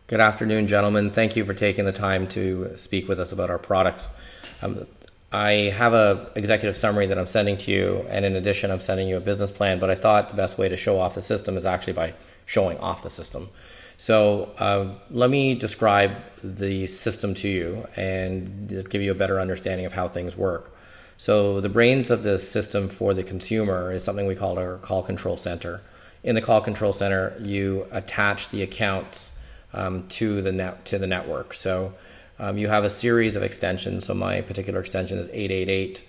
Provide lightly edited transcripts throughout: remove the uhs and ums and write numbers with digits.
Good afternoon, gentlemen. Thank you for taking the time to speak with us about our products. I have an executive summary that I'm sending to you, and in addition, I'm sending you a business plan, but I thought the best way to show off the system is actually by showing off the system. So let me describe the system to you and just give you a better understanding of how things work. So the brains of the system for the consumer is something we call our call control center. In the call control center, you attach the accounts to the network. So you have a series of extensions. So my particular extension is 888,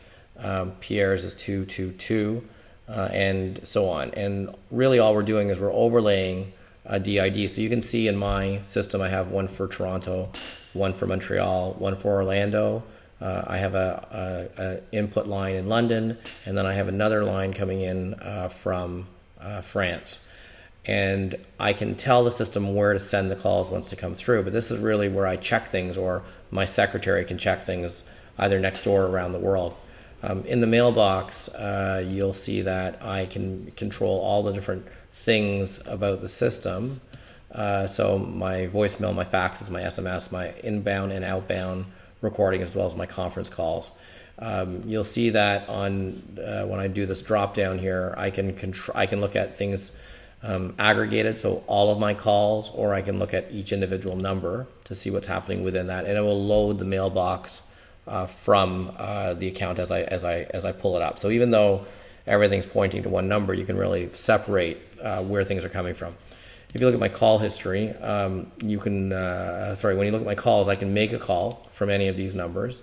Pierre's is 222, and so on. And really all we're doing is we're overlaying a DID. So you can see in my system I have one for Toronto, one for Montreal, one for Orlando. I have a input line in London, and then I have another line coming in from France. And I can tell the system where to send the calls once they come through, but this is really where I check things, or my secretary can check things either next door or around the world. In the mailbox, you'll see that I can control all the different things about the system. So my voicemail, my faxes, my SMS, my inbound and outbound recording, as well as my conference calls. You'll see that on when I do this drop down here, I can look at things aggregated, so all of my calls, or I can look at each individual number to see what's happening within that, and it will load the mailbox from the account as I pull it up. So even though everything's pointing to one number, you can really separate where things are coming from. If you look at my call history, you can when you look at my calls, I can make a call from any of these numbers,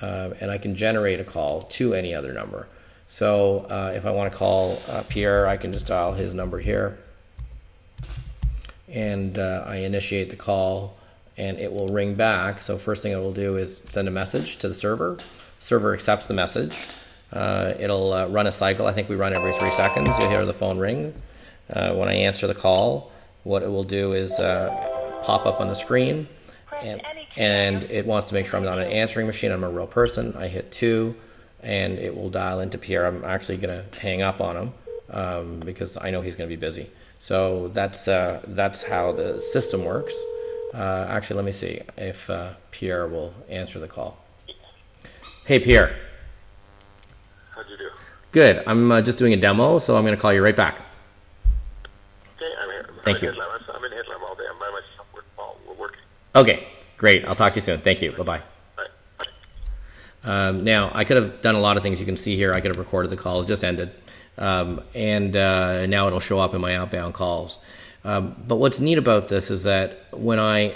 and I can generate a call to any other number. So if I want to call Pierre, I can just dial his number here, and I initiate the call, and it will ring back. So first thing it will do is send a message to the server. Server accepts the message. It'll run a cycle. I think we run every 3 seconds. You'll hear the phone ring. When I answer the call, what it will do is pop up on the screen, and it wants to make sure I'm not an answering machine. I'm a real person. I hit 2. And it will dial into Pierre. I'm actually going to hang up on him because I know he's going to be busy. So that's how the system works. Actually, let me see if Pierre will answer the call. Hey, Pierre. How'd you do? Good. I'm just doing a demo, so I'm going to call you right back. Okay, I'm here. Thank you. I'm in Headlam all day. I'm by myself. We're working. Okay, great. I'll talk to you soon. Thank you. Bye-bye. Now, I could have done a lot of things. You can see here, I could have recorded the call. It just ended. And now it'll show up in my outbound calls. But what's neat about this is that when I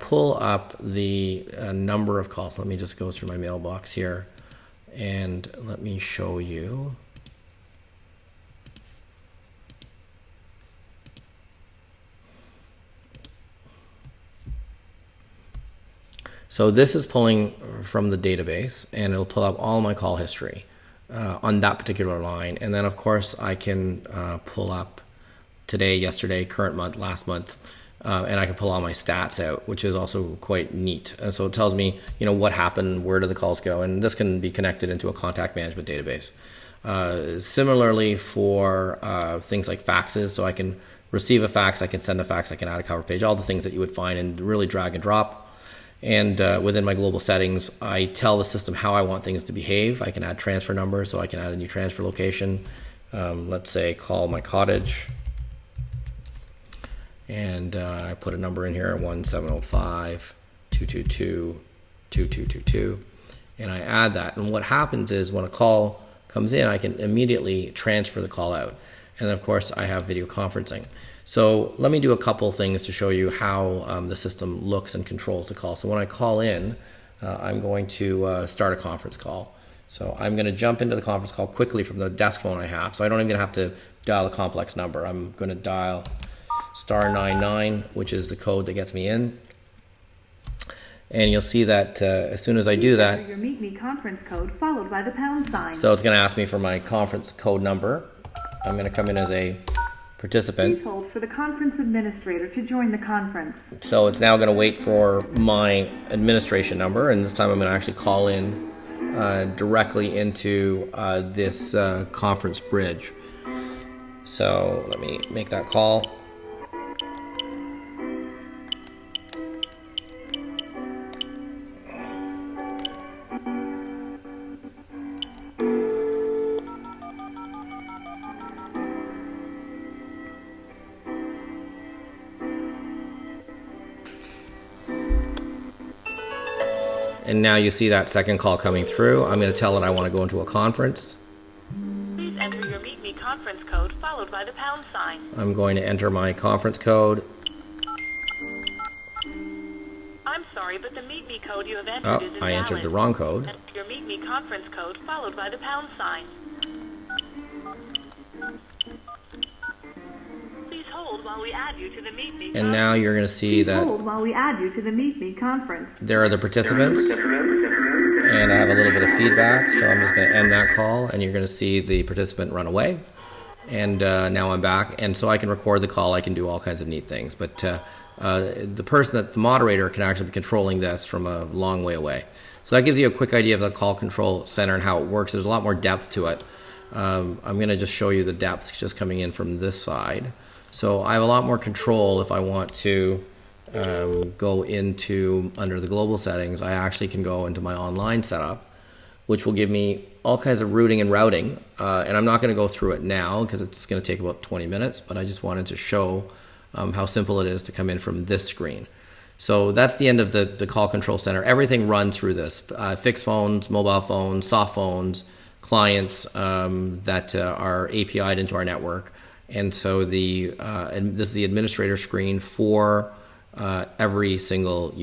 pull up the number of calls, let me just go through my mailbox here, and let me show you. So this is pulling from the database, and it'll pull up all my call history on that particular line. And then, of course, I can pull up today, yesterday, current month, last month, and I can pull all my stats out, which is also quite neat. And so it tells me, what happened, where did the calls go, and this can be connected into a contact management database. Similarly for things like faxes, so I can receive a fax, I can send a fax, I can add a cover page, all the things that you would find and really drag and drop. And within my global settings, I tell the system how I want things to behave. I can add transfer numbers, so I can add a new transfer location. Let's say call my cottage. And I put a number in here, 1705-222-2222. And I add that. And what happens is when a call comes in, I can immediately transfer the call out. And then, of course, I have video conferencing. So let me do a couple things to show you how the system looks and controls the call. So when I call in, I'm going to start a conference call. So I'm going to jump into the conference call quickly from the desk phone I have. So I don't even have to dial a complex number. I'm going to dial *99, which is the code that gets me in. And you'll see that as soon as I do that, your Meet Me conference code followed by the #sign. So it's going to ask me for my conference code number. I'm going to come in as a participant. Please hold for the conference administrator to join the conference. So it's now going to wait for my administration number, and this time I'm going to actually call in directly into this conference bridge. So let me make that call. And now you see that second call coming through. I'm going to tell it I want to go into a conference. Please enter your Meet Me conference code followed by the pound sign. I'm going to enter my conference code. I'm sorry, but the Meet Me code you have entered Oh, is invalid. I entered the wrong code. Enter your Meet Me conference code followed by the pound sign. Please hold while we add you to the Meet Me. And now you're going to see that Hold while we add you to the Meet Me conference. there are the participants. And I have a little bit of feedback, so I'm just going to end that call, and you're going to see the participant run away. And now I'm back, and so I can record the call. I can do all kinds of neat things. But the moderator can actually be controlling this from a long way away. So that gives you a quick idea of the call control center and how it works. There's a lot more depth to it. I'm going to just show you the depth just coming in from this side. So I have a lot more control if I want to go into, under the global settings, I actually can go into my online setup, which will give me all kinds of routing and routing. And I'm not going to go through it now because it's going to take about 20 minutes, but I just wanted to show how simple it is to come in from this screen. So that's the end of the call control center. Everything runs through this. Fixed phones, mobile phones, soft phones, clients that are API'd into our network. And so and this is the administrator screen for every single user.